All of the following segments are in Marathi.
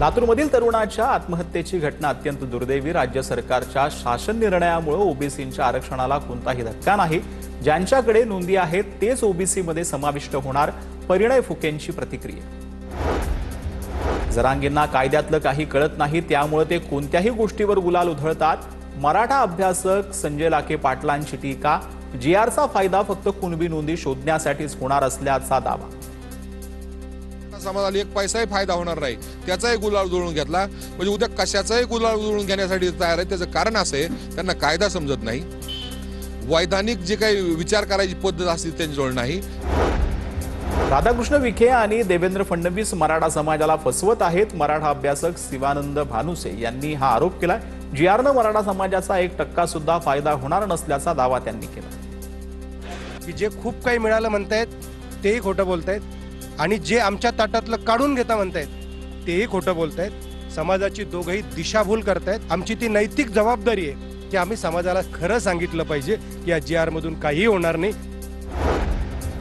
लातूरमधील तरुणाच्या आत्महत्येची घटना अत्यंत दुर्दैवी। राज्य सरकारच्या शासन निर्णयामुळे ओबीसींच्या आरक्षणाला कोणताही धक्का नाही। ज्यांच्याकडे नोंदी आहेत तेच ओबीसी मध्ये समाविष्ट होणार। परिणय फुकेंची प्रतिक्रिया। जरांगेंना कायद्यातलं काही कळत नाही, त्यामुळे ते कोणत्याही गोष्टीवर गुलाल उधळतात। मराठा अभ्यासक संजय लाखे पाटलांची टीका। जीआरचा फायदा फक्त कुणबी नोंदी शोधण्यासाठीच होणार असल्याचा दावा। समाजाला एक पैसाही फायदा होणार नाही, त्याचाही गुलाल उधळून घेतला म्हणजे उद्या कशाचाही गुलाल उधळून घेण्यासाठी तयार आहे। त्याचं कारण असं आहे, त्यांना कायदा समजत नाही, वैधानिक जे काही विचार करायची पद्धत असते त्यांच्याजवळ नाही। राधाकृष्ण विखे आणि देवेंद्र फडणवीस मराठा समाजाला फसवत आहेत। मराठा अभ्यासक शिवानंद भानुसे यांनी हा आरोप केला। जीआरनं मराठा समाजाचा 1% सुद्धा फायदा होणार नसल्याचा दावा त्यांनी केला। की जे खूप काही मिळालं म्हणतायत तेही खोटं बोलतायत आणि जे आमच्या ताटातलं काढून घेता म्हणतायत तेही खोटं बोलतायत। समाजाची दोघंही दिशाभूल करतायत। आमची ती नैतिक जबाबदारी आहे की आम्ही समाजाला खरं सांगितलं पाहिजे की या जीआर मधून काही होणार नाही।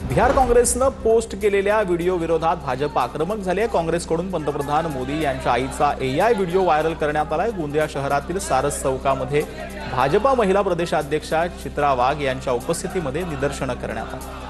बिहार काँग्रेसनं पोस्ट केलेल्या व्हिडिओ विरोधात भाजप आक्रमक झाले। काँग्रेसकडून पंतप्रधान मोदी यांच्या आईचा एआय व्हिडिओ व्हायरल करण्यात आलाय। गोंदिया शहरातील सारस चौकामध्ये भाजपा महिला प्रदेशाध्यक्षा चित्रा वाघ यांच्या उपस्थितीमध्ये निदर्शनं करण्यात आली।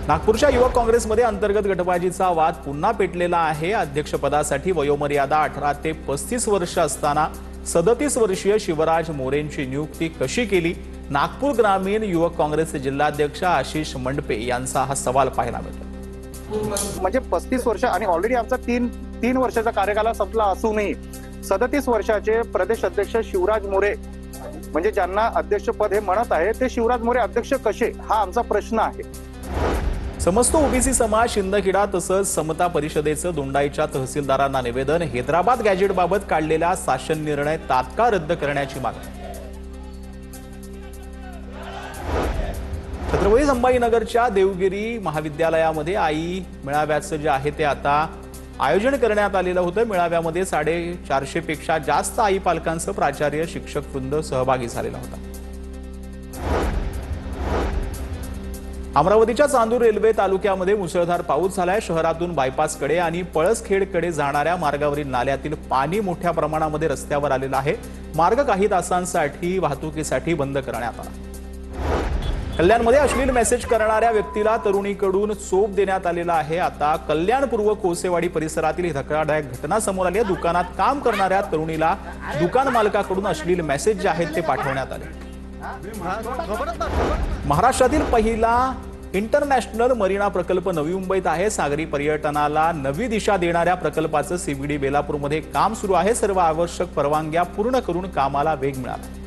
नागपूरच्या युवक काँग्रेसमध्ये अंतर्गत गटबाजीचा वाद पुन्हा पेटलेला आहे। अध्यक्षपदासाठी वयोमर्यादा 18 ते 35 वर्ष असताना 37 वर्षीय शिवराज मोरेंची नियुक्ती कशी केली? नागपूर ग्रामीण युवक काँग्रेसचे जिल्हाध्यक्ष आशिष मंडपे यांचा हा सवाल पाहायला मिळतो। म्हणजे 35 वर्ष आणि ऑलरेडी आमचा तीन वर्षाचा कार्यकाल संपला असूनही 37 वर्षाचे प्रदेश अध्यक्ष शिवराज मोरे म्हणजे ज्यांना अध्यक्षपद हे म्हणत आहे ते शिवराज मोरे अध्यक्ष कसे, हा आमचा प्रश्न आहे। समस्त ओबीसी समाज शिंदखेडा तसंच समता परिषदेचं दोंडाईच्या तहसीलदारांना निवेदन। हैदराबाद गॅजेटबाबत काढलेला शासन निर्णय तात्काळ रद्द करण्याची मागणी। छत्रपती संभाजीनगरच्या देवगिरी महाविद्यालयामध्ये आई मेळाव्याचं जे आहे ते आता आयोजन करण्यात आलेलं होतं। मेळाव्यामध्ये 450 पेक्षा जास्त आई पालकांसह प्राचार्य शिक्षक वृंद सहभागी झालेला होता। अमरावतीच्या चांदूर रेल्वे तालुक्यामध्ये मुसळधार पाऊस झालाय। शहरातून बायपासकडे आणि पळसखेडकडे जाणाऱ्या मार्गावरील नाल्यातील पाणी मोठ्या प्रमाणामध्ये रस्त्यावर आलेलं आहे। मार्ग काही तासांसाठी वाहतुकीसाठी बंद करण्यात आला। कल्याणमध्ये अश्लील मेसेज करणाऱ्या व्यक्तीला तरुणीकडून चोप देण्यात आलेला आहे। आता कल्याण पूर्व कोसेवाडी परिसरातील ही धक्कादायक घटना समोर आली आहे। दुकानात काम करणाऱ्या तरुणीला दुकान मालकाकडून अश्लील मेसेज जे आहेत ते पाठवण्यात आले। महाराष्ट्रातील पहिला इंटरनॅशनल मरीना प्रकल्प नवी मुंबईत आहे। सागरी पर्यटनाला नवी दिशा देणाऱ्या प्रकल्पाचं सीबीडी बेलापूरमध्ये काम सुरू आहे। सर्व आवश्यक परवानग्या पूर्ण करून कामाला वेग मिळाला।